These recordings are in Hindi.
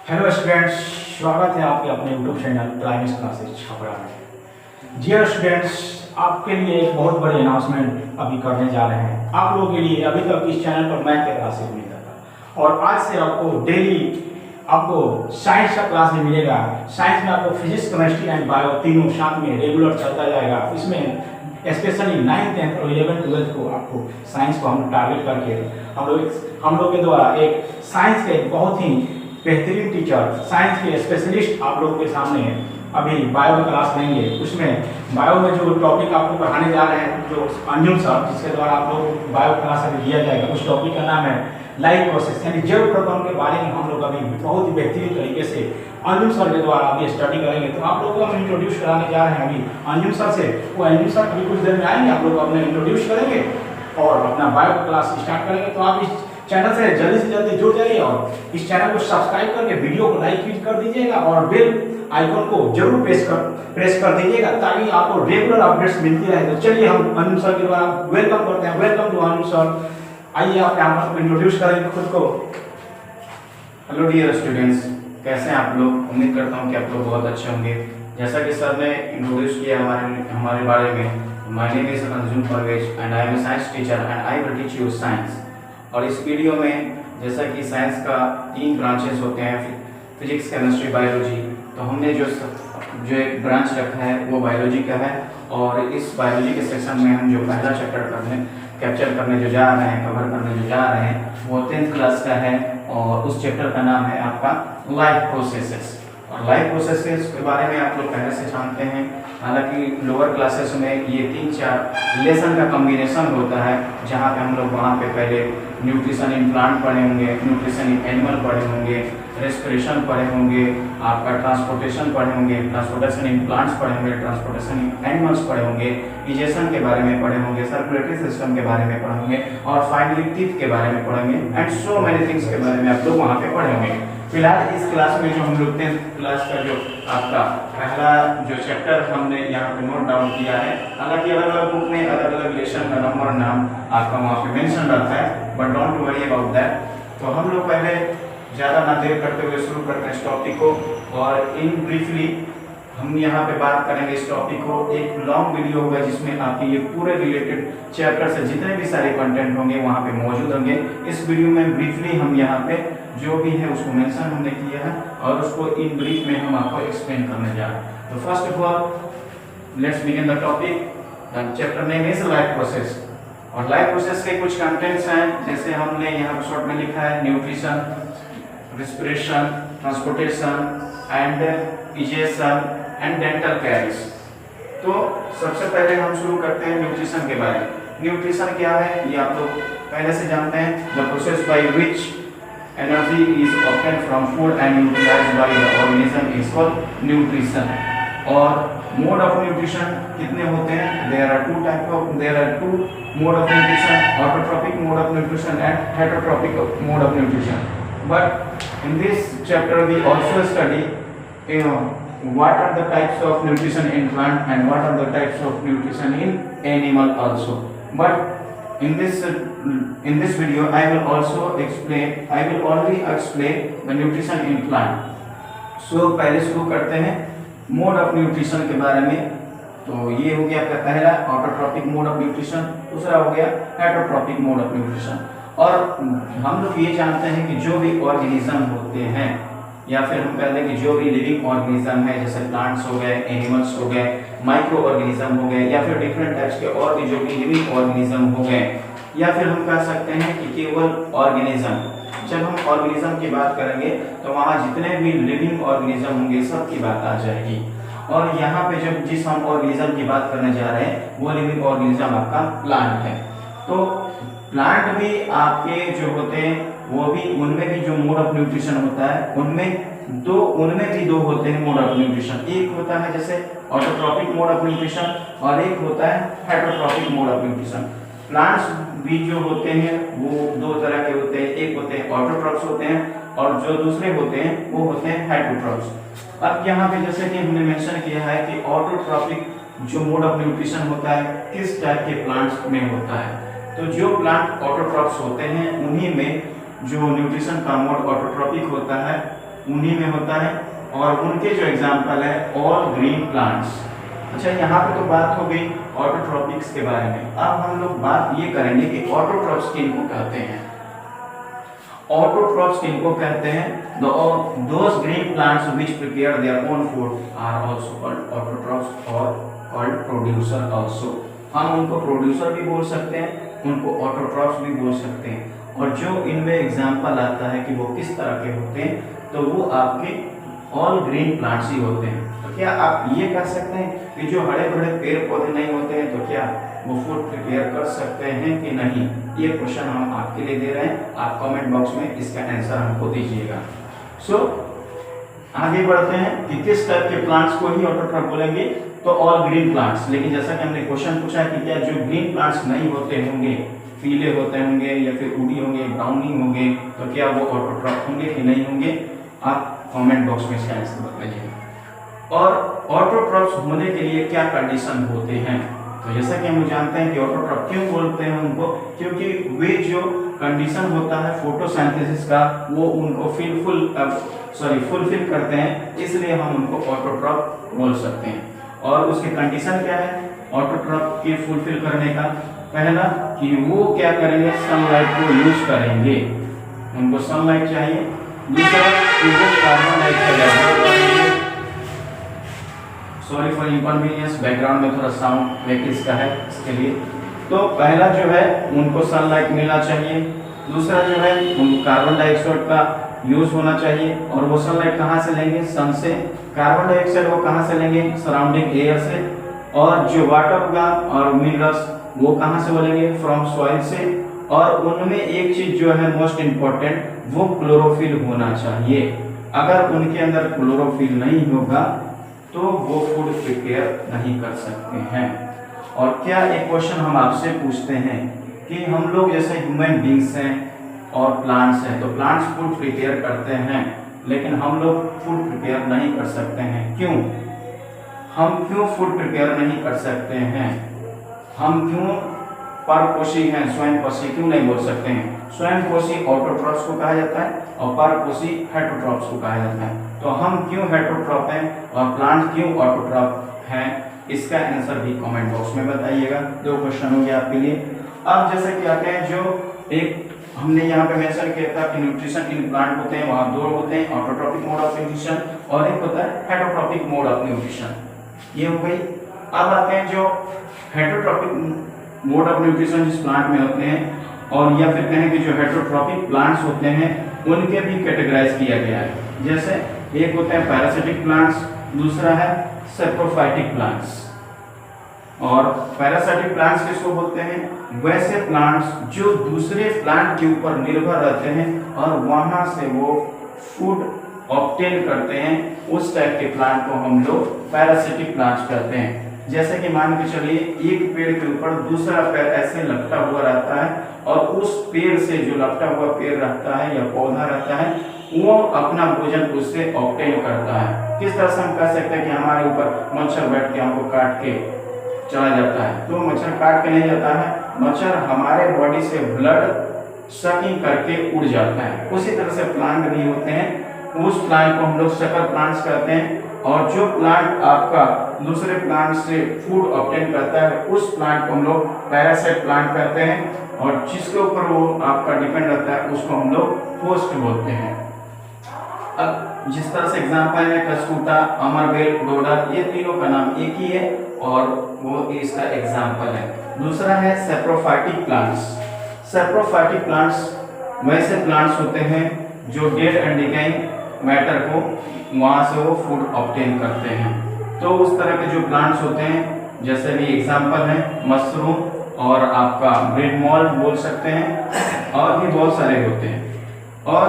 हेलो स्टूडेंट्स, स्वागत है आपके अपने यूट्यूब चैनल प्राइमेस क्लासेस छपरा में। डियर स्टूडेंट्स, आपके लिए एक बहुत बड़ी अनाउंसमेंट अभी करने जा रहे हैं। आप लोगों के लिए अभी तक इस चैनल पर मैथ का क्लासेस मिलता था और आज से आपको डेली आपको साइंस का क्लास में मिलेगा। साइंस में आपको फिजिक्स, केमिस्ट्री एंड बायो तीनों साथ में रेगुलर चलता जाएगा। इसमें स्पेशली 9th, 10th और 11th, 12th को आपको साइंस को हम टारगेट करके हम लोग के द्वारा एक साइंस के बहुत ही बेहतरीन टीचर, साइंस के स्पेशलिस्ट आप लोगों के सामने अभी बायो का क्लास लेंगे। उसमें बायो में जो टॉपिक आपको पढ़ाने जा रहे हैं, जो अंजुम सर जिसके द्वारा आप लोग बायो क्लास अभी दिया जाएगा, उस टॉपिक का नाम है लाइफ प्रोसेस, यानी जैव प्रक्रम के बारे में हम लोग अभी बहुत ही बेहतरीन तरीके से अंजुम सर के द्वारा अभी स्टडी करेंगे। तो आप लोग को हम इंट्रोड्यूस कराने जा रहे हैं अभी अंजुम सर से। वो अंजुम सर अभी कुछ देर में आएंगे, आप लोग अपने इंट्रोड्यूस करेंगे और अपना बायो क्लास स्टार्ट करेंगे। तो आप इस चैनल से जल्दी जुड़ जाइए और इस चैनल को सब्सक्राइब करके वीडियो को लाइक कर दीजिएगा और बेल आइकन को जरूर प्रेस कर दीजिएगा ताकि आपको रेगुलर अपडेट्स मिलती रहे। तो चलिए हम अनुज सर के द्वारा वेलकम करते हैं। Welcome to Anuj sir. आइए आप यहाँ पर इंट्रोड्यूस करेंगे खुद को। हेलो डियर स्टूडेंट्स, कैसे हैं आप लोग? उम्मीद करता हूँ कि आप लोग बहुत अच्छे होंगे। जैसा कि सर ने इंट्रोड्यूस किया हमारे बारे में, my name is Anjum Parvez and I am a science teacher and I will teach you science. और इस वीडियो में जैसा कि साइंस का 3 ब्रांचेस होते हैं, फिजिक्स, केमिस्ट्री, बायोलॉजी। तो हमने जो एक ब्रांच रखा है वो बायोलॉजी का है और इस बायोलॉजी के सेक्शन में हम जो पहला चैप्टर कैप्चर करने जो जा रहे हैं, कवर करने जो जा रहे हैं, वो 10th क्लास का है और उस चैप्टर का नाम है आपका लाइफ प्रोसेसेस। और लाइफ प्रोसेसेस के बारे में आप लोग पहले से जानते हैं। हालांकि लोअर क्लासेस में ये 3-4 लेसन का कॉम्बिनेशन होता है, जहाँ पे हम लोग वहाँ पे पहले न्यूट्रिशन इन प्लांट पढ़े होंगे, न्यूट्रिशन इन एनिमल पढ़े होंगे, रेस्पिरेशन पढ़े होंगे, आपका ट्रांसपोर्टेशन पढ़े होंगे, ट्रांसपोर्टेशन इन प्लांट्स पढ़े होंगे, ट्रांसपोर्टेशन इन एनिमल्स पढ़े होंगे, इजेशन के बारे में पढ़े होंगे, सर्कुलेटरी सिस्टम के बारे में पढ़े होंगे और फाइनली टीथ के बारे में पढ़ेंगे एंड सो मेनी थिंग्स के बारे में आप लोग वहाँ पे पढ़े होंगे। फिलहाल इस क्लास में जो हम लोग 10th क्लास का जो आपका पहला जो चैप्टर हमने यहाँ पे नोट डाउन किया है, हालांकि अलग अलग बुक में अलग अलग लेसन का नंबर नाम आपका वहाँ पे मेंशन रहता है, but don't worry about that. तो हम लोग पहले ज़्यादा ना देर करते हुए शुरू करते हैं इस टॉपिक को और इन ब्रीफली हम यहाँ पे बात करेंगे इस टॉपिक को। एक लॉन्ग वीडियो होगा जिसमें आपके ये पूरे रिलेटेड चैप्टर से जितने भी सारे कंटेंट होंगे वहाँ पे मौजूद होंगे। इस वीडियो में ब्रीफली हम यहाँ पे जो भी है उसको मेंशन हमने किया है और उसको इन ब्रीफ में हम आपको एक्सप्लेन करने जा रहे हैं। तो first of all let's begin the topic. Chapter name is life process और लाइफ प्रोसेस के कुछ कंटेंट्स हैं, जैसे हमने यहाँ पर शॉर्ट में लिखा है nutrition, respiration, transportation and egestion and dental caries. तो सबसे पहले हम शुरू करते हैं न्यूट्रिशन के बारे में। न्यूट्रिशन क्या है ये आप लोग पहले से जानते हैं। The process by which energy is obtained from food and utilised by the organism is called nutrition. और मोड ऑफ न्यूट्रिशन कितने होते हैं? There are two mode of nutrition, autotrophic mode of nutrition and heterotrophic mode of nutrition. But in this chapter we also study what are the types of nutrition in plant and what are the types of nutrition in animal also. But in this video I will only explain the nutrition in plant. So पहले शुरू करते हैं मोड ऑफ न्यूट्रिशन के बारे में। तो ये हो गया आपका पहला ऑटोट्रॉपिक मोड ऑफ न्यूट्रिशन, दूसरा हो गया हेटरोट्रॉपिक मोड ऑफ न्यूट्रिशन। और हम लोग ये जानते हैं कि जो भी ऑर्गेनिज्म होते हैं या फिर हम कहते हैं कि जो भी लिविंग ऑर्गेनिज्म है, जैसे प्लांट्स हो गए, एनिमल्स हो गए, माइक्रो ऑर्गेनिज्म हो गए या फिर डिफरेंट टाइप्स के और भी जो भी लिविंग ऑर्गेनिज्म हो गए, या फिर हम कह सकते हैं कि केवल ऑर्गेनिज्म। जब हम ऑर्गेनिज्म की बात करेंगे तो वहाँ जितने भी लिविंग ऑर्गेनिज्म होंगे सब की बात आ जाएगी। और यहाँ पे जब जिस हम ऑर्गेनिज्म की बात करने जा रहे हैं वो लिविंग ऑर्गेनिज्म आपका प्लांट है। तो प्लांट भी आपके जो होते हैं वो भी, उनमें भी जो मोड ऑफ न्यूट्रिशन होता है उनमें भी दो होते हैं मोड ऑफ न्यूट्रिशन। एक होता है जैसे ऑटोट्रॉपिक मोड ऑफ न्यूट्रिशन और एक होता है heterotrophic mode of nutrition. Plants भी जो होते हैं वो 2 तरह के होते हैं, एक होते हैं ऑटोट्रॉप्स होते हैं और जो दूसरे होते हैं वो होते हैं हेटरोट्रॉप्स। अब यहाँ पे जैसे कि हमने मेंशन किया है कि ऑटोट्रॉपिक जो मोड ऑफ न्यूट्रिशन होता है किस टाइप के प्लांट्स में होता है। तो जो प्लांट ऑटोट्रॉप्स होते हैं उन्हीं में जो न्यूट्रिशन का मोड ऑटोट्रॉपिक होता है उन्हीं में होता है। और उनके जो एग्जाम्पल है ऑल ग्रीन प्लांट्स। अच्छा, यहाँ पे तो बात हो गई ऑटोट्रॉपिक्स के बारे में। अब हम लोग बात ये करेंगे कि ऑटोट्रॉप्स किनको कहते हैं। ऑटोट्रॉप्स किनको कहते हैं? Those green plants which prepare their own food are also called autotrophs और कॉल्ड प्रोड्यूसर आल्सो। हम उनको प्रोड्यूसर भी बोल सकते हैं, उनको ऑटोट्रॉप्स भी बोल सकते हैं। और जो इनमें एग्जाम्पल आता है कि वो किस तरह के होते हैं, तो वो आपके ऑल ग्रीन प्लांट्स ही होते हैं। तो क्या आप ये कह सकते हैं कि जो हरे भरे पेड़ पौधे नहीं होते हैं तो क्या वो फूड प्रिपेयर कर सकते हैं कि नहीं? ये क्वेश्चन हम आपके लिए दे रहे हैं, आप कमेंट बॉक्स में इसका आंसर हमको दीजिएगा। सो आगे बढ़ते हैं कि किस टाइप के प्लांट्स को ही ऑटोट्रॉप बोलेंगे, तो ऑल ग्रीन प्लांट्स। लेकिन जैसा कि हमने क्वेश्चन पूछा है कि क्या जो ग्रीन प्लांट्स नहीं होते होंगे, पीले होते होंगे या फिर वुडी होंगे, ब्राउनी होंगे, तो क्या वो ऑटोट्रॉप होंगे कि नहीं होंगे? आप कमेंट बॉक्स में इसका आंसर बताइए। और ऑटोट्रॉप्स होने के लिए क्या कंडीशन होते हैं? तो जैसा कि हम जानते हैं कि ऑटोट्रॉप क्यों बोलते हैं उनको, क्योंकि वे जो कंडीशन होता है फोटोसिंथेसिस का वो उनको फुलफिल करते हैं, इसलिए हम उनको ऑटोट्रॉप बोल सकते हैं। और उसके कंडीशन क्या है ऑटोट्रॉप के फुलफिल करने का? पहला कि वो क्या करेंगे, सनलाइट को यूज करेंगे, उनको सनलाइट चाहिए। दूसरा कि वो carbon dioxide, sorry for inconvenience, background में थोड़ा साउंड व्हीकल्स का है इसके लिए। तो पहला जो है उनको सनलाइट मिलना चाहिए। दूसरा जो है उनको कार्बन डाइऑक्साइड का यूज होना चाहिए। और वो सनलाइट कहाँ से लेंगे? सन से। कार्बन डाइऑक्साइड वो कहाँ से लेंगे? सराउंडिंग एयर से। और जो वाटर होगा और मिनरल्स वो कहाँ से बोलेंगे? फ्रॉम सॉइल से। और उनमें एक चीज जो है मोस्ट इम्पोर्टेंट, वो क्लोरोफिल होना चाहिए। अगर उनके अंदर क्लोरोफिल नहीं होगा तो वो फूड प्रिपेयर नहीं कर सकते हैं। और क्या एक क्वेश्चन हम आपसे पूछते हैं कि हम लोग जैसे ह्यूमन बींग्स हैं और प्लांट्स हैं, तो प्लांट्स फूड प्रिपेयर करते हैं लेकिन हम लोग फूड प्रिपेयर नहीं कर सकते हैं, क्यों? हम क्यों फूड प्रिपेयर नहीं कर सकते हैं? हम क्यों परपोषी हैं, स्वयंपोषी क्यों नहीं बोल सकते हैं? स्वयंपोषी ऑटोट्रॉप्स को कहा जाता है और परपोषी हेटरोट्रॉप्स को कहा जाता है। तो हम क्यों हेटरोट्रॉप हैं और प्लांट क्यों ऑटोट्रॉप हैं, इसका आंसर भी कमेंट बॉक्स में बताइएगा। 2 क्वेश्चन हो गया आपके लिए। अब जैसे कि आते हैं जो एक हमने यहाँ पे मेंशन किया था कि न्यूट्रिशन इन प्लांट होते हैं, वहाँ 2 होते हैं, ऑटोट्रॉपिक मोड ऑफ न्यूट्रिशन और एक होता है हेटरोट्रॉपिक मोड ऑफ न्यूट्रिशन। ये हो गई। अब आते हैं जो हेटरोट्रॉपिक मोड ऑफ न्यूट्रिशन जिस प्लांट में होते हैं, और या फिर कहें कि जो हेटरोट्रॉपिक प्लांट्स होते हैं उनके भी कैटेगराइज किया गया है। जैसे एक होते हैं पैरासिटिक प्लांट्स, दूसरा है सैप्रोफाइटिक प्लांट्स। और पैरासिटिक प्लांट्स किसको बोलते हैं? वैसे प्लांट्स जो दूसरे प्लांट के ऊपर निर्भर रहते हैं और वहां से वो फूड ऑब्टेन करते हैं, उस टाइप के प्लांट को हम लोग पैरासिटिक प्लांट्स कहते हैं। जैसे कि मान के चलिए एक पेड़ के ऊपर दूसरा पेड़ ऐसे लपटा हुआ रहता है और उस पेड़ से जो लपटा हुआ पेड़ रहता है या पौधा रहता है वो अपना भोजन उससे ऑब्टेन करता है। किस तरह से हम कह सकते हैं कि हमारे ऊपर मच्छर बैठ के हमको काट के चला जाता है, तो मच्छर काट के नहीं जाता है, मच्छर हमारे बॉडी से ब्लड सकिंग करके उड़ जाता है। उसी तरह से प्लांट भी होते हैं, उस प्लांट को हम लोग सकल प्लांट्स कहते हैं। और जो प्लांट आपका दूसरे प्लांट से फूड ऑब्टेन करता है उस प्लांट को हम लोग पैरासाइट प्लांट कहते हैं। और जिसके ऊपर वो आपका डिपेंड रहता है उसको हम लोग होस्ट बोलते हैं। अब जिस तरह से एग्जांपल है कस्कूटा, अमरबेल, डोडा, ये तीनों का नाम एक ही है और वो इसका एग्जांपल है। दूसरा है सैप्रोफाइटिक प्लांट्स। सैप्रोफाइटिक प्लांट्स वैसे प्लांट्स होते हैं जो डेड एंड डिकेइंग मैटर को वहाँ से वो फूड ऑब्टेन करते हैं। तो उस तरह के जो प्लांट्स होते हैं, जैसे भी एग्जांपल है मशरूम और आपका ब्रेड मॉल्ड बोल सकते हैं, और भी बहुत सारे होते हैं। और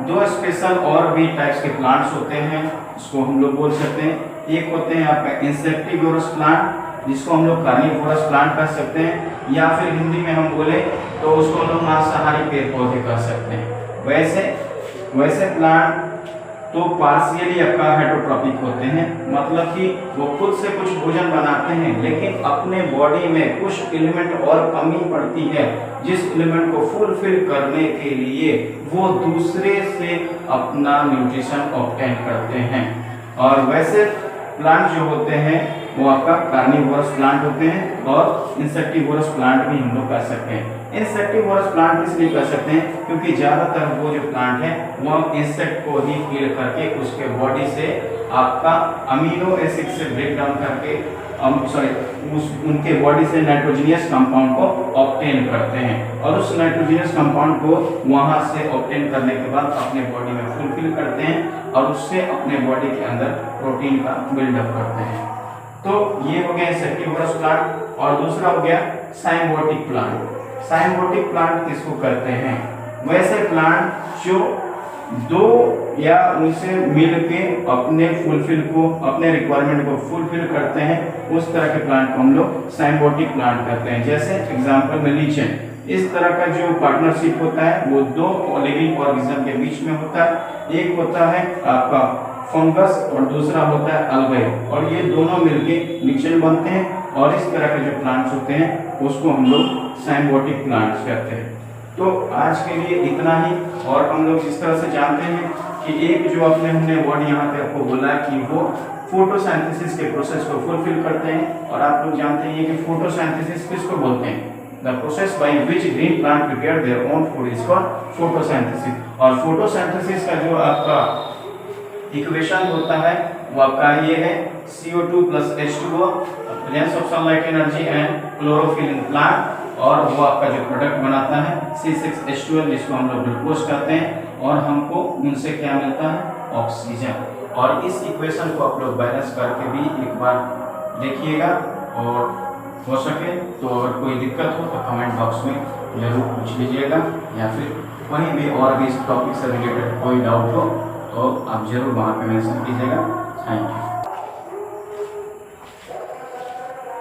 2 स्पेशल और भी टाइप्स के प्लांट्स होते हैं, इसको हम लोग बोल सकते हैं। एक होते हैं आपका इंसेक्टिवोरस प्लांट, जिसको हम लोग कार्निवोरस प्लांट कह सकते हैं, या फिर हिंदी में हम बोले तो उसको हम लोग मांसाहारी पेड़ पौधे कह सकते हैं। वैसे प्लांट तो पार्शियली आपका हेटरोट्रॉपिक होते हैं, मतलब कि वो खुद से कुछ भोजन बनाते हैं लेकिन अपने बॉडी में कुछ एलिमेंट और कमी पड़ती है, जिस एलिमेंट को फुलफिल करने के लिए वो दूसरे से अपना न्यूट्रिशन ऑब्टेन करते हैं। और वैसे प्लांट जो होते हैं वो आपका कार्निवोरस प्लांट होते हैं और इंसेक्टिवोरस प्लांट भी हम लोग कह सकते हैं। इंसेक्टिवोरस प्लांट इसलिए कह सकते हैं क्योंकि ज़्यादातर वो जो प्लांट है वो इंसेक्ट को ही किल करके उसके बॉडी से आपका अमीनो एसिड से ब्रेक डाउन करके उनके बॉडी से नाइट्रोजनियस कंपाउंड को ऑब्टेन करते हैं और उस नाइट्रोजनियस कंपाउंड को वहां से ऑब्टेन करने के बाद अपने बॉडी में फुलफिल करते हैं और उससे अपने बॉडी के अंदर प्रोटीन का बिल्डअप करते हैं। तो ये हो गया इंसेक्टिवोरस प्लांट। और दूसरा हो गया साइम्बोटिक प्लांट। साइम्बोटिक प्लांट किसको करते हैं? वैसे प्लांट जो दो या उनसे मिलके अपने रिक्वायरमेंट को फुलफिल करते हैं, उस तरह के प्लांट को हम लोग साइम्बोटिक प्लांट कहते हैं। जैसे एग्जांपल में लीचेन, इस तरह का जो पार्टनरशिप होता है वो दो लिविंग ऑर्गेनिज्म के बीच में होता है। एक होता है आपका फंगस और दूसरा होता है अल्गे, और ये दोनों मिलके लीचेन बनते हैं और इस तरह के जो प्लांट्स होते हैं उसको हम लोग साइम्बोटिक प्लांट्स कहते हैं। तो आज के लिए इतना ही। और हम लोग जिस तरह से जानते हैं कि एक जो हमने वर्ड यहाँ पे आपको बोला कि वो फोटोसिंथेसिस के प्रोसेस को फुलफिल करते हैं, और आप लोग जानते हैं कि फोटोसिंथेसिस किसको बोलते हैं? The process by which green plant prepare their own food is called photosynthesis. और फोटोसिंथेसिस का जो आपका इक्वेशन होता है वो आपका ये है CO2 + H2O, presence of sunlight energy and chlorophyll in plant, और वो आपका जो प्रोडक्ट बनाता है C6H12 जिसको हम लोग ग्लूकोज कहते हैं, और हमको उनसे क्या मिलता है? ऑक्सीजन। और इस इक्वेशन को आप लोग बैलेंस करके भी एक बार देखिएगा, और हो सके तो अगर कोई दिक्कत हो तो कमेंट बॉक्स में जरूर पूछ लीजिएगा, या फिर कहीं भी और भी इस टॉपिक से रिलेटेड कोई डाउट हो तो आप जरूर वहाँ पे मेंशन कीजिएगा। Thank you.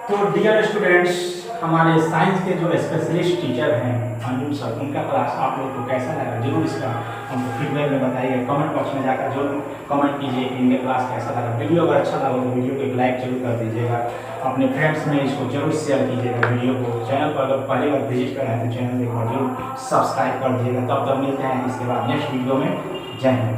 तो डियर स्टूडेंट्स, हमारे साइंस के जो स्पेशलिस्ट टीचर हैं अंजुम सर, उनका क्लास आप लोगों को कैसा लगा जरूर इसका हमको फीडबैक में बताइए। कमेंट बॉक्स में जाकर जरूर कमेंट कीजिए कि इनका क्लास कैसा लगा। वीडियो अगर अच्छा लगा तो वीडियो को एक लाइक जरूर कर दीजिएगा, अपने फ्रेंड्स में इसको जरूर शेयर कीजिएगा वीडियो को। चैनल पर अगर पहली बार विजिट कर रहे हैं तो चैनल एक बार जरूर सब्सक्राइब कर दीजिएगा। तब तक मिलते हैं इसके बाद नेक्स्ट वीडियो में। जय हिंद।